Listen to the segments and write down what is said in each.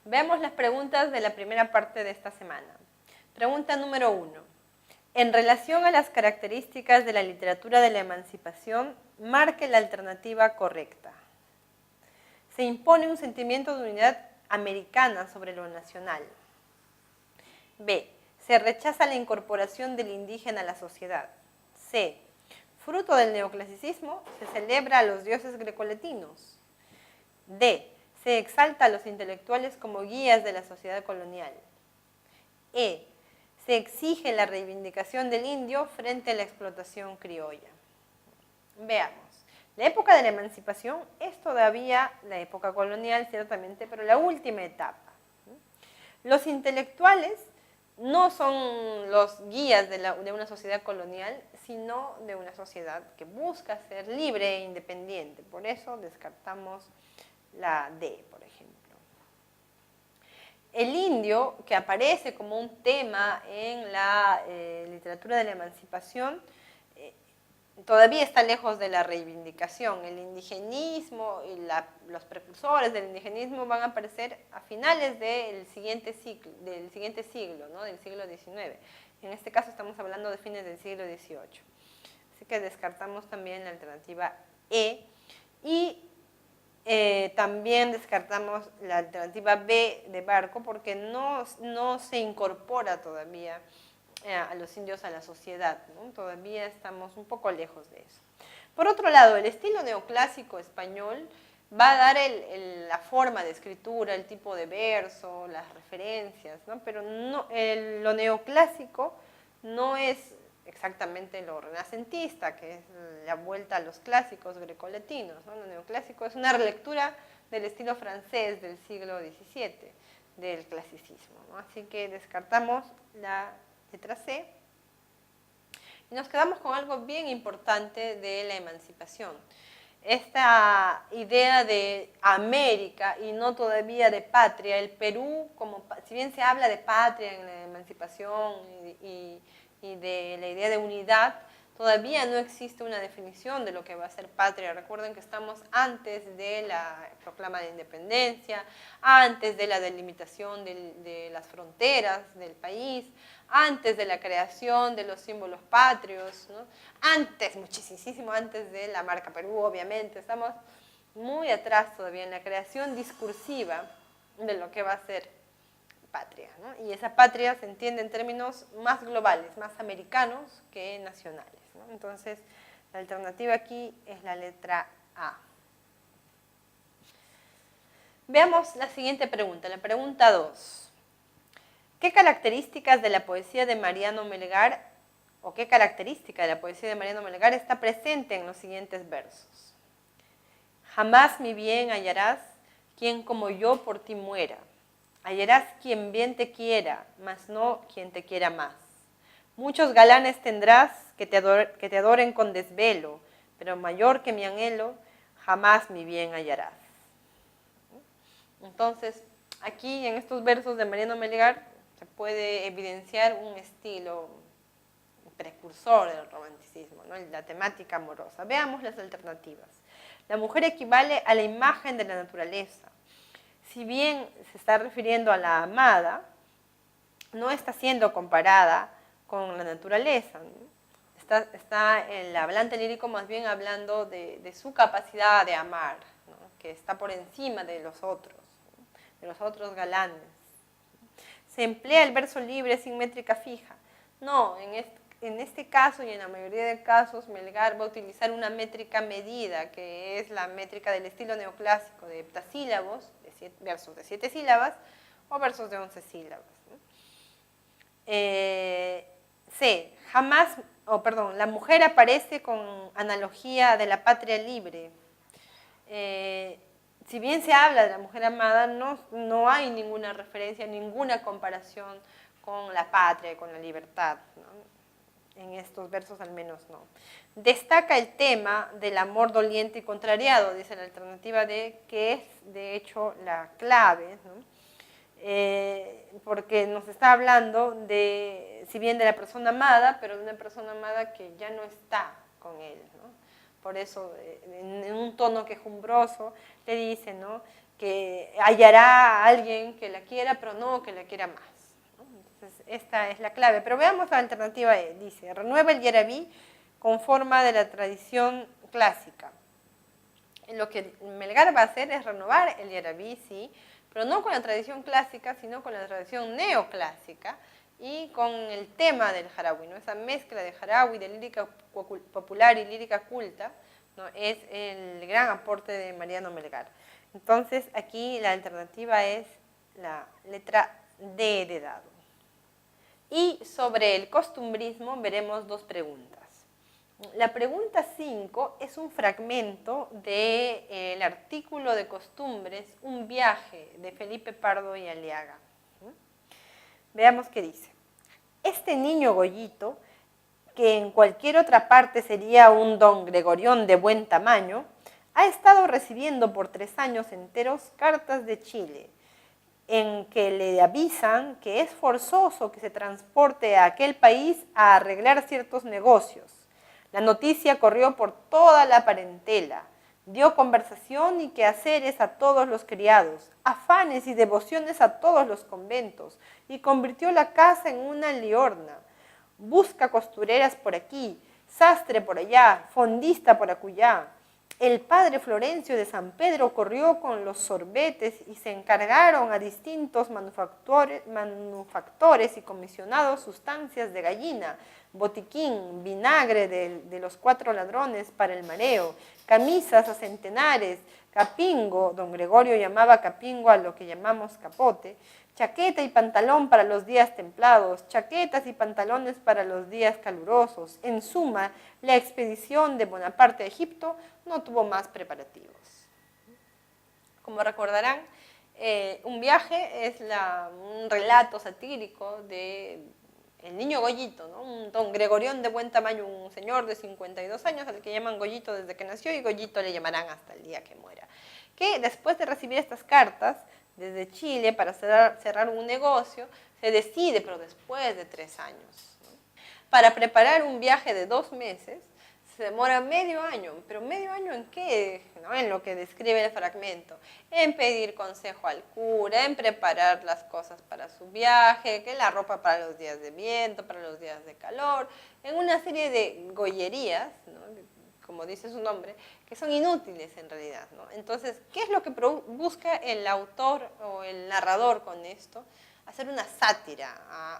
Veamos las preguntas de la primera parte de esta semana. Pregunta número 1. En relación a las características de la literatura de la emancipación, marque la alternativa correcta. Se impone un sentimiento de unidad americana sobre lo nacional. B. Se rechaza la incorporación del indígena a la sociedad. C. Fruto del neoclasicismo, se celebra a los dioses grecolatinos. D. Se exalta a los intelectuales como guías de la sociedad colonial. E. Se exige la reivindicación del indio frente a la explotación criolla. Veamos. La época de la emancipación es todavía la época colonial, ciertamente, pero la última etapa. Los intelectuales no son los guías de una sociedad colonial, sino de una sociedad que busca ser libre e independiente. Por eso descartamos la D, por ejemplo. El indio, que aparece como un tema en la literatura de la emancipación, todavía está lejos de la reivindicación. El indigenismo y los precursores del indigenismo van a aparecer a finales del siguiente siglo, ¿no? Del siglo XIX. En este caso estamos hablando de fines del siglo XVIII. Así que descartamos también la alternativa E. Y también descartamos la alternativa B de Barco porque no se incorpora todavía a los indios a la sociedad, ¿no? Todavía estamos un poco lejos de eso. Por otro lado, el estilo neoclásico español va a dar la forma de escritura, el tipo de verso, las referencias, ¿no? Pero lo neoclásico no es exactamente lo renacentista, que es la vuelta a los clásicos grecolatinos, ¿no? Lo neoclásico es una relectura del estilo francés del siglo XVII, del clasicismo, ¿no? Así que descartamos la letra C. Y nos quedamos con algo bien importante de la emancipación. Esta idea de América y no todavía de patria. El Perú, si bien se habla de patria en la emancipación y de la idea de unidad, todavía no existe una definición de lo que va a ser patria. Recuerden que estamos antes de la proclama de independencia, antes de la delimitación de las fronteras del país, antes de la creación de los símbolos patrios, ¿no? Antes, muchísimo antes de la marca Perú, obviamente. Estamos muy atrás todavía en la creación discursiva de lo que va a ser patria, ¿no? Y esa patria se entiende en términos más globales, más americanos que nacionales, ¿no? Entonces, la alternativa aquí es la letra A. Veamos la siguiente pregunta, la pregunta 2. ¿Qué características de la poesía de Mariano Melgar o qué característica de la poesía de Mariano Melgar está presente en los siguientes versos? Jamás mi bien hallarás quien como yo por ti muera. Hallarás quien bien te quiera, mas no quien te quiera más. Muchos galanes tendrás que te adoren con desvelo, pero mayor que mi anhelo, jamás mi bien hallarás. Entonces, aquí en estos versos de Mariano Melgar se puede evidenciar un estilo precursor del romanticismo, ¿no? La temática amorosa. Veamos las alternativas. La mujer equivale a la imagen de la naturaleza. Si bien se está refiriendo a la amada, no está siendo comparada con la naturaleza, ¿no? Está el hablante lírico más bien hablando de su capacidad de amar, ¿no? Que está por encima de los otros, ¿no? De los otros galanes. Se emplea el verso libre sin métrica fija. No, en este caso y en la mayoría de casos, Melgar va a utilizar una métrica medida, que es la métrica del estilo neoclásico de heptasílabos, versos de 7 sílabas, o versos de 11 sílabas, ¿no? C. La mujer aparece con analogía de la patria libre. Si bien se habla de la mujer amada, no hay ninguna referencia, ninguna comparación con la patria y con la libertad, ¿no? En estos versos al menos no. Destaca el tema del amor doliente y contrariado, dice la alternativa D, que es de hecho la clave, ¿no? Porque nos está hablando si bien de la persona amada, pero de una persona amada que ya no está con él, ¿no? Por eso, en un tono quejumbroso, le dice, ¿no? que hallará a alguien que la quiera, pero no que la quiera más, ¿no? Entonces, esta es la clave. Pero veamos la alternativa E. Dice, renueva el yarabí con forma de la tradición clásica. Lo que Melgar va a hacer es renovar el yarabí, sí, pero no con la tradición clásica, sino con la tradición neoclásica y con el tema del jarawi, ¿no? Esa mezcla de jarawi, de lírica popular y lírica culta, ¿no? Es el gran aporte de Mariano Melgar. Entonces, aquí la alternativa es la letra D de dado. Y sobre el costumbrismo veremos dos preguntas. La pregunta 5 es un fragmento del artículo de costumbres, Un viaje, de Felipe Pardo y Aliaga. Veamos qué dice. Este niño Goyito, que en cualquier otra parte sería un don Gregorión de buen tamaño, ha estado recibiendo por 3 años enteros cartas de Chile, en que le avisan que es forzoso que se transporte a aquel país a arreglar ciertos negocios. La noticia corrió por toda la parentela, dio conversación y quehaceres a todos los criados, afanes y devociones a todos los conventos, y convirtió la casa en una liorna. Busca costureras por aquí, sastre por allá, fondista por acullá. El padre Florencio de San Pedro corrió con los sorbetes y se encargaron a distintos manufactores y comisionados sustancias de gallina, botiquín, vinagre de los 4 ladrones para el mareo, camisas a centenares, capingo, don Gregorio llamaba capingo a lo que llamamos capote, chaqueta y pantalón para los días templados, chaquetas y pantalones para los días calurosos. En suma, la expedición de Bonaparte a Egipto no tuvo más preparativos. Como recordarán, Un viaje es un relato satírico de el niño Goyito, ¿no? Un don Gregorión de buen tamaño, un señor de 52 años al que llaman Goyito desde que nació y Goyito le llamarán hasta el día que muera. Que después de recibir estas cartas desde Chile para cerrar un negocio, se decide, pero después de 3 años, ¿no? Para preparar un viaje de 2 meses, se demora medio año, pero ¿medio año en qué? ¿No? En lo que describe el fragmento, en pedir consejo al cura, en preparar las cosas para su viaje, que la ropa para los días de viento, para los días de calor, en una serie de gollerías, ¿no? Como dice su nombre, que son inútiles en realidad, ¿no? Entonces, ¿qué es lo que busca el autor o el narrador con esto? Hacer una sátira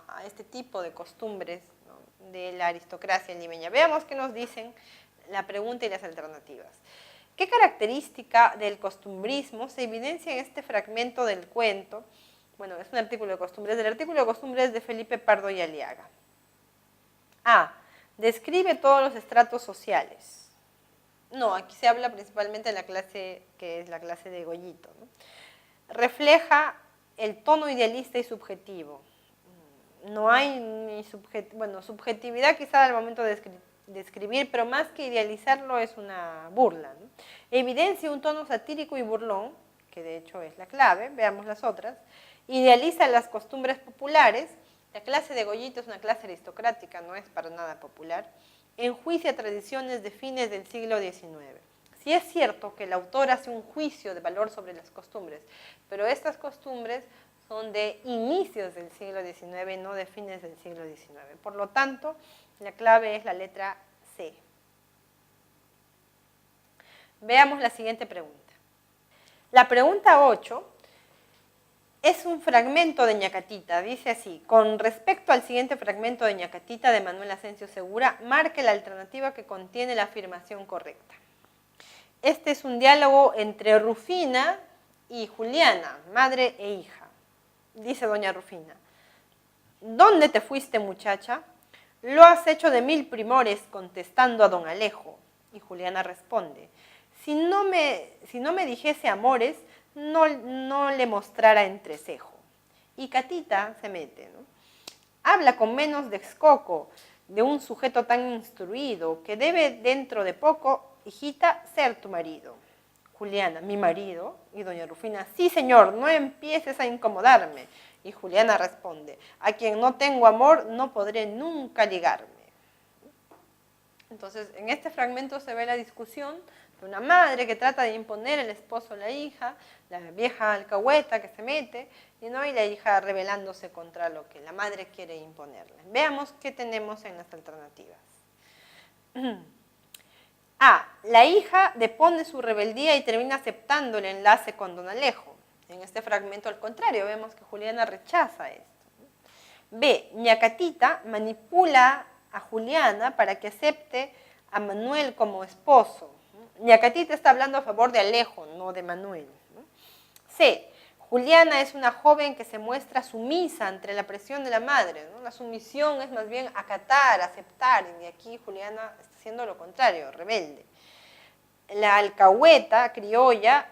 a este tipo de costumbres, ¿no? De la aristocracia limeña. Veamos qué nos dicen la pregunta y las alternativas. ¿Qué característica del costumbrismo se evidencia en este fragmento del cuento? Bueno, es un artículo de costumbres, del artículo de costumbres de Felipe Pardo y Aliaga. A. Describe todos los estratos sociales. No, aquí se habla principalmente de la clase que es la clase de Goyito, ¿no? Refleja el tono idealista y subjetivo. No hay ni subjetividad quizá al momento de escribir, pero más que idealizarlo es una burla, ¿no? Evidencia un tono satírico y burlón, que de hecho es la clave, veamos las otras. Idealiza las costumbres populares. La clase de Goyito es una clase aristocrática, no es para nada popular. Enjuicia tradiciones de fines del siglo XIX. Sí es cierto que el autor hace un juicio de valor sobre las costumbres, pero estas costumbres son de inicios del siglo XIX, no de fines del siglo XIX. Por lo tanto, la clave es la letra C. Veamos la siguiente pregunta. La pregunta 8 es un fragmento de Ñacatita, dice así: con respecto al siguiente fragmento de Ñacatita de Manuel Asensio Segura, marque la alternativa que contiene la afirmación correcta. Este es un diálogo entre Rufina y Juliana, madre e hija. Dice doña Rufina: ¿dónde te fuiste, muchacha? Lo has hecho de 1000 primores, contestando a don Alejo. Y Juliana responde: si no me dijese amores, no le mostrara entrecejo. Y Catita se mete, ¿no? Habla con menos descoco de un sujeto tan instruido que debe dentro de poco, hijita, ser tu marido. Juliana: mi marido. Y doña Rufina: sí, señor, no empieces a incomodarme. Y Juliana responde: a quien no tengo amor no podré nunca ligarme. Entonces, en este fragmento se ve la discusión Una madre que trata de imponer el esposo a la hija, la vieja alcahueta que se mete, y la hija rebelándose contra lo que la madre quiere imponerle. Veamos qué tenemos en las alternativas. A. La hija depone su rebeldía y termina aceptando el enlace con don Alejo. En este fragmento, al contrario, vemos que Juliana rechaza esto. B. Ñacatita manipula a Juliana para que acepte a Manuel como esposo. Ñacatita está hablando a favor de Alejo, no de Manuel. C. Juliana es una joven que se muestra sumisa ante la presión de la madre. La sumisión es más bien acatar, aceptar, y aquí Juliana está haciendo lo contrario, rebelde. La alcahueta criolla,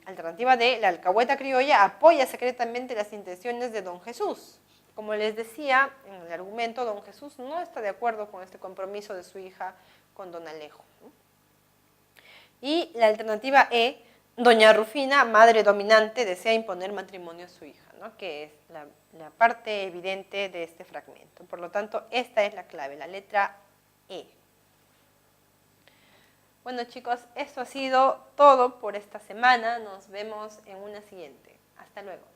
alternativa D, la alcahueta criolla apoya secretamente las intenciones de don Jesús. Como les decía en el argumento, don Jesús no está de acuerdo con este compromiso de su hija con don Alejo. Y la alternativa E, doña Rufina, madre dominante, desea imponer matrimonio a su hija, que es la parte evidente de este fragmento. Por lo tanto, esta es la clave, la letra E. Bueno, chicos, esto ha sido todo por esta semana. Nos vemos en una siguiente. Hasta luego.